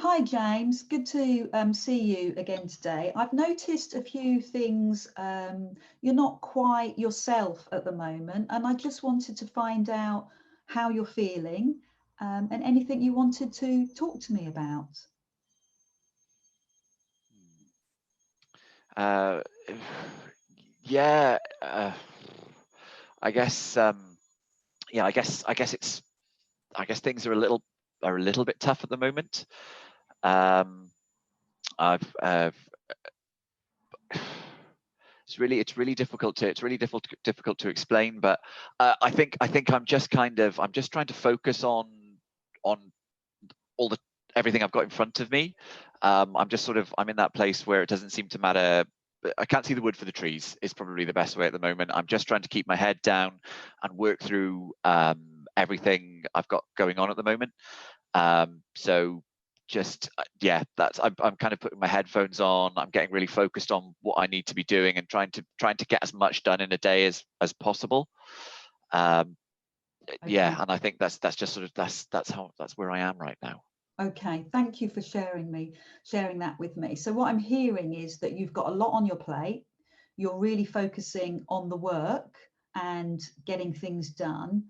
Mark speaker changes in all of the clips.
Speaker 1: Hi James, good to see you again today. I've noticed a few things. You're not quite yourself at the moment, and I just wanted to find out how you're feeling and anything you wanted to talk to me about.
Speaker 2: Uh, yeah, I guess. Yeah, I guess things are a little bit tough at the moment. Um, I've it's really difficult to difficult to explain, but I think I'm just trying to focus on all the everything I've got in front of me. I'm in that place where it doesn't seem to matter. I can't see the wood for the trees is probably the best way at the moment. I'm just trying to keep my head down and work through everything I've got going on at the moment. So just yeah, I'm kind of putting my headphones on. I'm getting really focused on what I need to be doing and trying to get as much done in a day as possible. Um,
Speaker 1: Okay.
Speaker 2: yeah, and I think that's just sort of that's where I am right now.
Speaker 1: Okay, thank you for sharing that with me. So what I'm hearing is that you've got a lot on your plate. You're really focusing on the work and getting things done.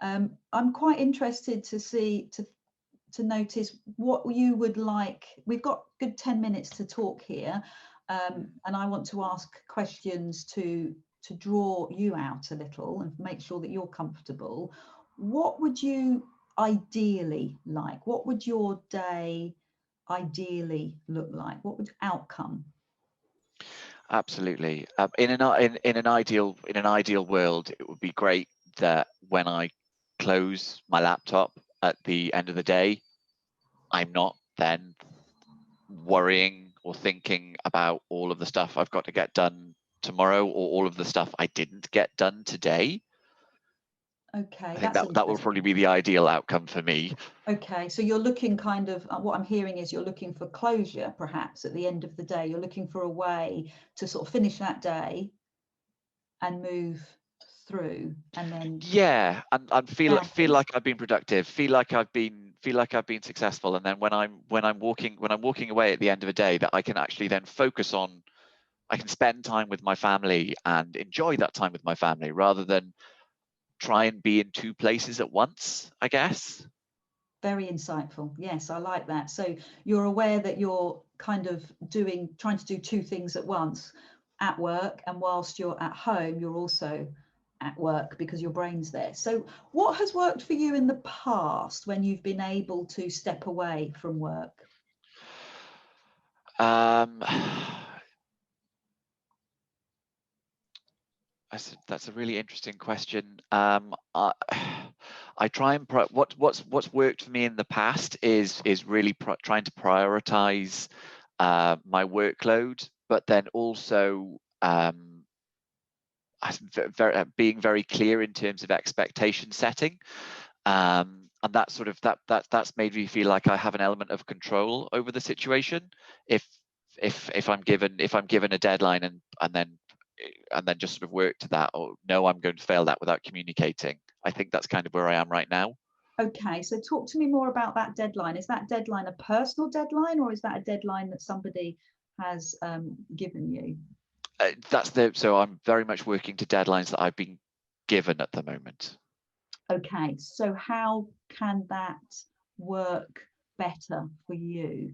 Speaker 1: I'm quite interested to notice what you would like. We've got good 10 minutes to talk here, and I want to ask questions to draw you out a little and make sure that you're comfortable. What would you ideally like? What would your day ideally look like? What would outcome?
Speaker 2: Absolutely. In an ideal world, it would be great that when I close my laptop at the end of the day, I'm not then worrying or thinking about all of the stuff I've got to get done tomorrow or all of the stuff I didn't get done today.
Speaker 1: Okay,
Speaker 2: I think
Speaker 1: that's
Speaker 2: that will probably
Speaker 1: interesting.
Speaker 2: be the ideal outcome for me.
Speaker 1: Okay, so you're looking kind of, what I'm hearing is you're looking for closure, perhaps at the end of the day. You're looking for a way to sort of finish that day and move through, and then
Speaker 2: Yeah, and feel
Speaker 1: boundaries.
Speaker 2: like I've been productive, feel like I've been successful, and then when I'm walking away at the end of a day, that I can actually then focus on, I can spend time with my family and enjoy that time with my family rather than try and be in two places at once, I guess.
Speaker 1: Very insightful. Yes, I like that. So you're aware that you're kind of trying to do two things at once at work, and whilst you're at home, you're also at work because your brain's there. So what has worked for you in the past when you've been able to step away from work?
Speaker 2: Um, that's a really interesting question. I try and what's worked for me in the past is really trying to prioritize my workload, but then also being very clear in terms of expectation setting. And that sort of that's made me feel like I have an element of control over the situation. If if I'm given a deadline and then just sort of work to that, or no, I'm going to fail that without communicating. I think that's kind of where I am right now.
Speaker 1: Okay, so talk to me more about that deadline. Is that deadline a personal deadline, or is that a deadline that somebody has given you?
Speaker 2: So I'm very much working to deadlines that I've been given at the moment.
Speaker 1: Okay, so how can that work better for you?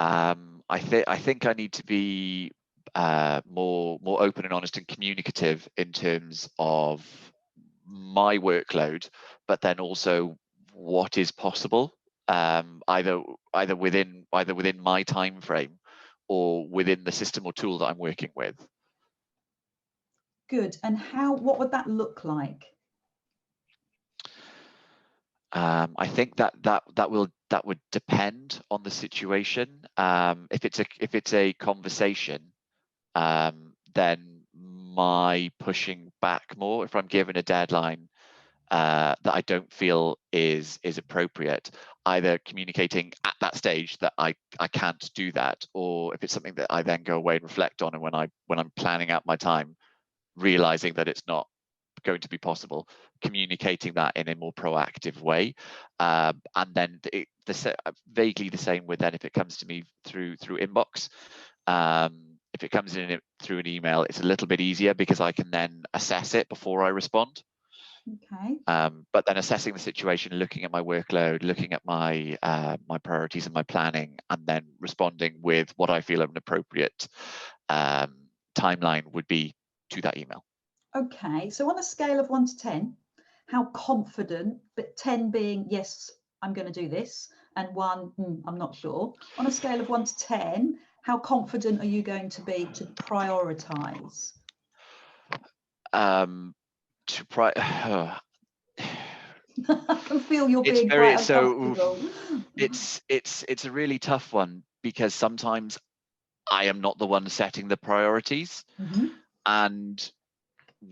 Speaker 2: I think I need to be more open and honest and communicative in terms of my workload, but then also what is possible, either within my time frame or within the system or tool that I'm working with.
Speaker 1: Good. And what would that look like?
Speaker 2: I think that would depend on the situation. If it's a conversation, then my pushing back more if I'm given a deadline that I don't feel is appropriate, either communicating at that stage that I can't do that, or if it's something that I then go away and reflect on, and when I'm planning out my time, realizing that it's not going to be possible, communicating that in a more proactive way. And then vaguely the same with then if it comes to me through inbox. If it comes in through an email, it's a little bit easier because I can then assess it before I respond.
Speaker 1: Okay.
Speaker 2: But then assessing the situation, looking at my workload, looking at my my priorities and my planning, and then responding with what I feel an appropriate timeline would be to that email.
Speaker 1: Okay, so on a scale of 1 to 10, how confident, but 10 being yes, I'm going to do this, and 1, I'm not sure. On a scale of 1 to 10, how confident are you going to be to prioritize? I can feel you're being quite uncomfortable.
Speaker 2: It's a really tough one because sometimes I am not the one setting the priorities, and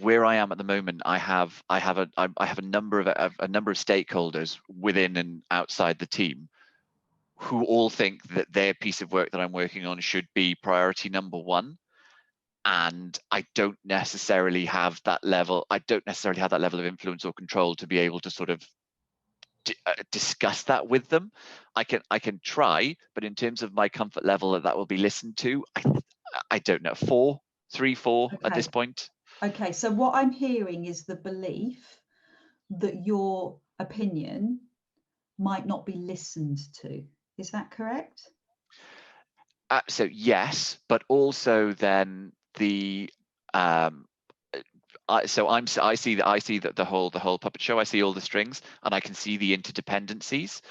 Speaker 2: where I am at the moment, I have a number of stakeholders within and outside the team who all think that their piece of work that I'm working on should be priority number one. And I don't necessarily have that level. I don't necessarily have that level of influence or control to be able to sort of discuss that with them. I can try, but in terms of my comfort level that will be listened to, I don't know. 3, 4 at this point.
Speaker 1: Okay, so what I'm hearing is the belief that your opinion might not be listened to. Is that correct?
Speaker 2: So yes, but also then the I see that the whole puppet show. I see all the strings, and I can see the interdependencies.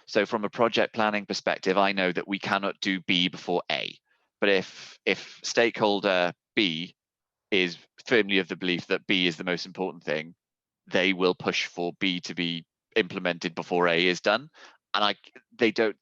Speaker 2: So from a project planning perspective, I know that we cannot do B before A. But if stakeholder B is firmly of the belief that B is the most important thing, they will push for B to be implemented before A is done. And they don't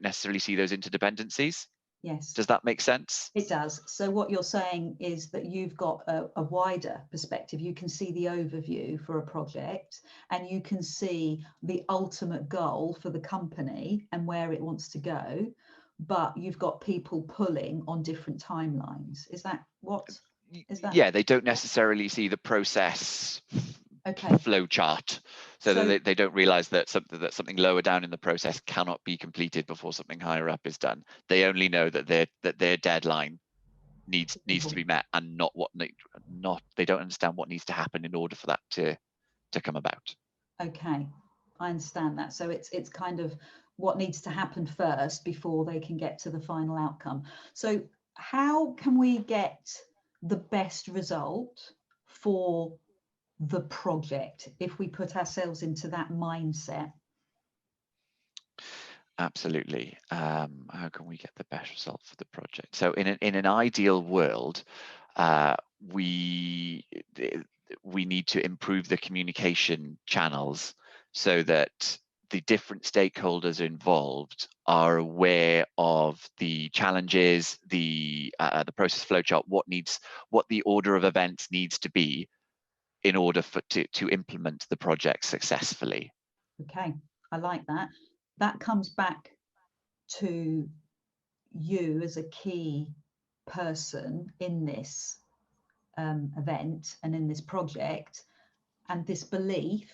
Speaker 2: necessarily see those interdependencies.
Speaker 1: Yes.
Speaker 2: Does that make sense?
Speaker 1: It does. So what you're saying is that you've got a wider perspective. You can see the overview for a project, and you can see the ultimate goal for the company and where it wants to go, but you've got people pulling on different timelines. Is that what? Is that?
Speaker 2: Yeah, they don't necessarily see the process flow chart, so that they don't realize that something lower down in the process cannot be completed before something higher up is done. They only know that their deadline needs to be met, and they don't understand what needs to happen in order for that to come about.
Speaker 1: Okay, I understand that. So it's kind of what needs to happen first before they can get to the final outcome. So how can we get the best result for the project if we put ourselves into that mindset?
Speaker 2: Absolutely. How can we get the best result for the project? So in an ideal world, we need to improve the communication channels so that the different stakeholders involved are aware of the challenges, the process flowchart, what the order of events needs to be in order to implement the project successfully.
Speaker 1: Okay, I like that. That comes back to you as a key person in this event and in this project, and this belief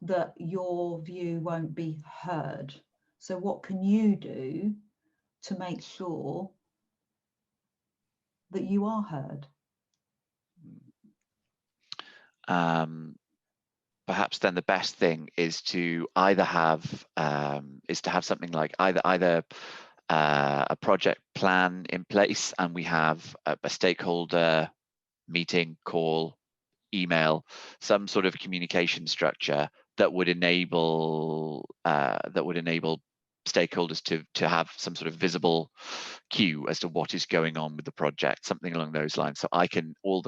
Speaker 1: that your view won't be heard. So what can you do to make sure that you are heard?
Speaker 2: Perhaps then the best thing is to either have something like either a project plan in place, and we have a stakeholder meeting, call, email, some sort of communication structure that would enable stakeholders to have some sort of visible cue as to what is going on with the project, something along those lines. So I can all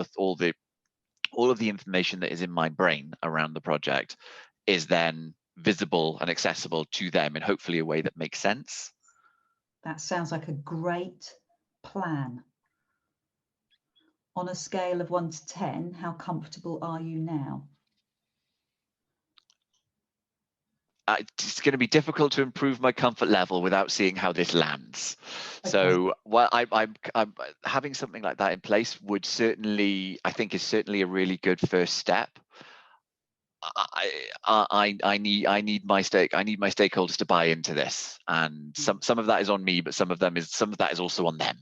Speaker 2: of the information that is in my brain around the project is then visible and accessible to them in hopefully a way that makes sense.
Speaker 1: That sounds like a great plan. On a scale of 1 to 10, how comfortable are you now?
Speaker 2: it's going to be difficult to improve my comfort level without seeing how this lands.
Speaker 1: Okay.
Speaker 2: So while I'm having something like that in place would certainly, I think, is certainly a really good first step. I need my stakeholders to buy into this, and some of that is on me, but some of that is also on them.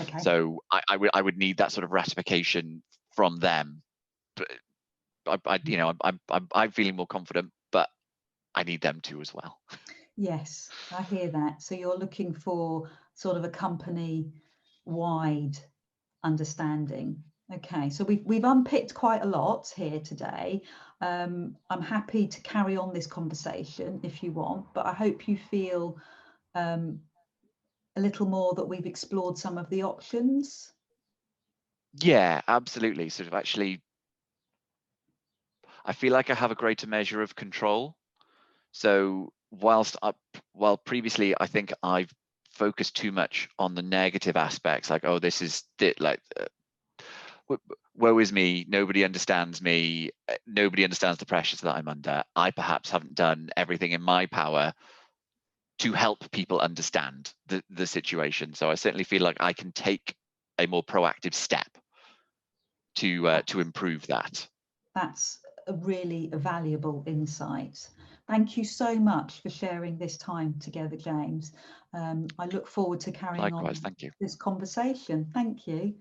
Speaker 1: Okay.
Speaker 2: So I would need that sort of ratification from them. But I'm feeling more confident, but I need them to as well.
Speaker 1: Yes, I hear that. So you're looking for sort of a company-wide understanding. Okay, so we've unpicked quite a lot here today. I'm happy to carry on this conversation if you want, but I hope you feel a little more that we've explored some of the options.
Speaker 2: Yeah, absolutely. Sort of actually, I feel like I have a greater measure of control. So while previously I think I've focused too much on the negative aspects, like, oh, this is like, woe is me, nobody understands me, nobody understands the pressures that I'm under. I perhaps haven't done everything in my power to help people understand the situation. So I certainly feel like I can take a more proactive step to improve that.
Speaker 1: That's a really valuable insight. Thank you so much for sharing this time together, James. I look forward to carrying on
Speaker 2: Likewise, thank you.
Speaker 1: this conversation. Thank you.